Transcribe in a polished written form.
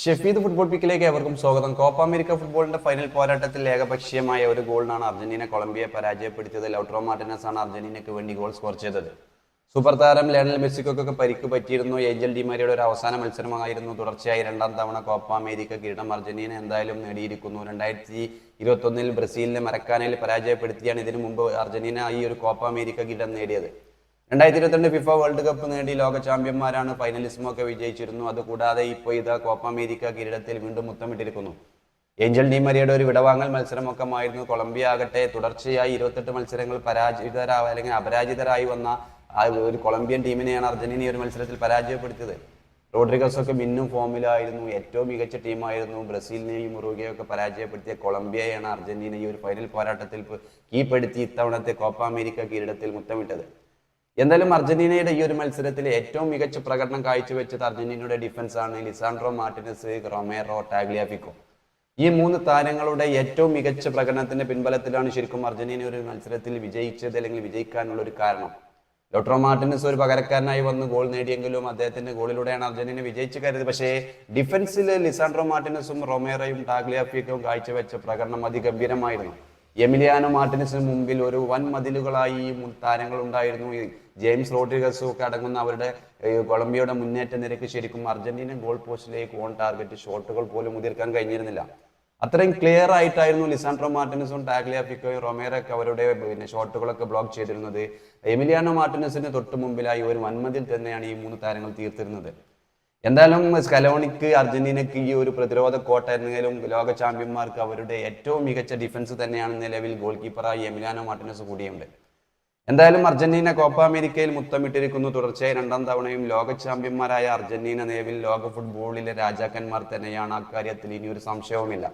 Shefeed football പിക്കിലേക്ക് ഏവർക്കും സ്വാഗതം. Copa America ഫുട്ബോളിന്റെ ഫൈനൽ പോരാട്ടത്തിൽ ഏകപക്ഷീയമായ ഒരു ഗോളിനാണ് അർജന്റീന കൊളംബിയയെ പരാജയപ്പെടുത്തിയത്. ലൗട്രോ മാർട്ടിനസ് ആണ് അർജന്റീനയ്ക്ക് വേണ്ടി ഗോൾ സ്കോർ ചെയ്തത്. സൂപ്പർ താരം ലയണൽ മെസ്സിക്കൊക്കെ പരിക്ക് പറ്റിയിരുന്നു. ഏഞ്ചൽ ഡിമാരിയുടെ ഒരു അവസാന മത്സരമായിരുന്നു. തുടർച്ചയായി രണ്ടാം തവണ കോപ്പ അമേരിക്ക കിരീടം അർജന്റീന എന്തായാലും നേടിയിരിക്കുന്നു. 2021 ബ്രസീലിനെ മരക്കാനയിൽ പരാജയപ്പെടുത്തിയാണ് ഇതിനു മുമ്പ് അർജന്റീന ഈ ഒരു കോപ്പ അമേരിക്ക കിരീടം നേടിയത്. 2022 ഫിഫ വേൾഡ് കപ്പ് നേടി ലോക ചാമ്പ്യന്മാരാണ്. ഫൈനലിസ്മൊക്കെ വിജയിച്ചിരുന്നു. അതുകൂടാതെ ഇപ്പോൾ ഇതാ കോപ്പ അമേരിക്ക കിരീടത്തിൽ വീണ്ടും മുത്തമിട്ടിരിക്കുന്നു. ഏഞ്ചൽ ഡിമരിയുടെ ഒരു വിടവാങ്ങൽ മത്സരമൊക്കെയായിരുന്നു. കൊളംബിയ ആകട്ടെ തുടർച്ചയായി 28 മത്സരങ്ങൾ അല്ലെങ്കിൽ അപരാജിതരായി വന്ന ആ ഒരു കൊളംബിയൻ ടീമിനെയാണ് അർജന്റീന ഈ ഒരു മത്സരത്തിൽ പരാജയപ്പെടുത്തിയത്. റോഡ്രിഗസ് ഒക്കെ മിന്നും ഫോമിലായിരുന്നു. ഏറ്റവും മികച്ച ടീമായിരുന്നു. ബ്രസീലിനെയും ഉറുഗ്വേയൊക്കെ പരാജയപ്പെടുത്തിയ കൊളംബിയയാണ് അർജന്റീന ഈ ഒരു ഫൈനൽ പോരാട്ടത്തിൽ കീഴ്പ്പെടുത്തി ഇത്തവണത്തെ കോപ്പ അമേരിക്ക കിരീടത്തിൽ മുത്തമിട്ടത്. എന്തായാലും അർജന്റീനയുടെ ഈ ഒരു മത്സരത്തിൽ ഏറ്റവും മികച്ച പ്രകടനം കാഴ്ചവെച്ചത് അർജന്റീനയുടെ ഡിഫൻസ് ആണ്. ലിസാൻഡ്രോ മാർട്ടിനസ്, റൊമേറോ, ടാഗ്ലിയാഫിക്കോ ഈ മൂന്ന് താരങ്ങളുടെ ഏറ്റവും മികച്ച പ്രകടനത്തിന്റെ പിൻബലത്തിലാണ് ശരിക്കും അർജന്റീന ഒരു മത്സരത്തിൽ വിജയിച്ചത് അല്ലെങ്കിൽ വിജയിക്കാനുള്ള ഒരു കാരണം. ലൗട്രോ മാർട്ടിനസ് ഒരു പകരക്കാരനായി വന്ന് ഗോൾ നേടിയെങ്കിലും അദ്ദേഹത്തിന്റെ ഗോളിലൂടെയാണ് അർജന്റീന വിജയിച്ചു കരുത്. പക്ഷേ ഡിഫൻസിൽ ലിസാൻഡ്രോ മാർട്ടിനസും റൊമേറോയും ടാഗ്ലിയാഫിക്കോയും കാഴ്ചവെച്ച പ്രകടനം അതിഗംഭീരമായിരുന്നു. എമിലിയാനോ മാർട്ടിനസിന് മുമ്പിൽ ഒരു വൻ മതിലുകളായി ഈ താരങ്ങൾ ഉണ്ടായിരുന്നു. ജെയിംസ് റോഡ്രിഗസും ഒക്കെ അടങ്ങുന്ന അവരുടെ കൊളംബിയയുടെ മുന്നേറ്റ നിരക്ക് ശരിക്കും അർജന്റീന ഗോൾ പോസ്റ്റിലേക്ക് ഓൺ ടാർഗറ്റ് ഷോട്ടുകൾ പോലും മുതിർക്കാൻ കഴിഞ്ഞിരുന്നില്ല. അത്രയും ക്ലിയർ ആയിട്ടായിരുന്നു ലിസാൻഡ്രോ മാർട്ടിനസും ടാഗ്ലിയാഫിക്കോയും റൊമേറോയൊക്കെ അവരുടെ ഷോട്ടുകളൊക്കെ ബ്ലോക്ക് ചെയ്തിരുന്നത്. എമിലിയാനോ മാർട്ടിനസിന് തൊട്ട് മുമ്പിലായി ഒരു വൻമതിൽ തന്നെയാണ് ഈ മൂന്ന് താരങ്ങൾ തീർത്തിരുന്നത്. എന്തായാലും സ്കലോണിക്ക് അർജന്റീനക്ക് ഈ ഒരു പ്രതിരോധ കോട്ട എന്നെങ്കിലും ലോക ചാമ്പ്യന്മാർക്ക് അവരുടെ ഏറ്റവും മികച്ച ഡിഫൻസ് തന്നെയാണ് നിലവിൽ ഗോൾ കീപ്പറായി എമിലിയാനോ മാർട്ടിനസ് കൂടിയുണ്ട്. എന്തായാലും അർജന്റീന കോപ്പ അമേരിക്കയിൽ മുത്തമിട്ടിരിക്കുന്നു. തുടർച്ചയായി രണ്ടാം തവണയും ലോക ചാമ്പ്യന്മാരായ അർജന്റീന നിലവിൽ ലോക ഫുട്ബോളിലെ രാജാക്കന്മാർ തന്നെയാണ്. അക്കാര്യത്തിൽ ഇനിയൊരു സംശയവുമില്ല.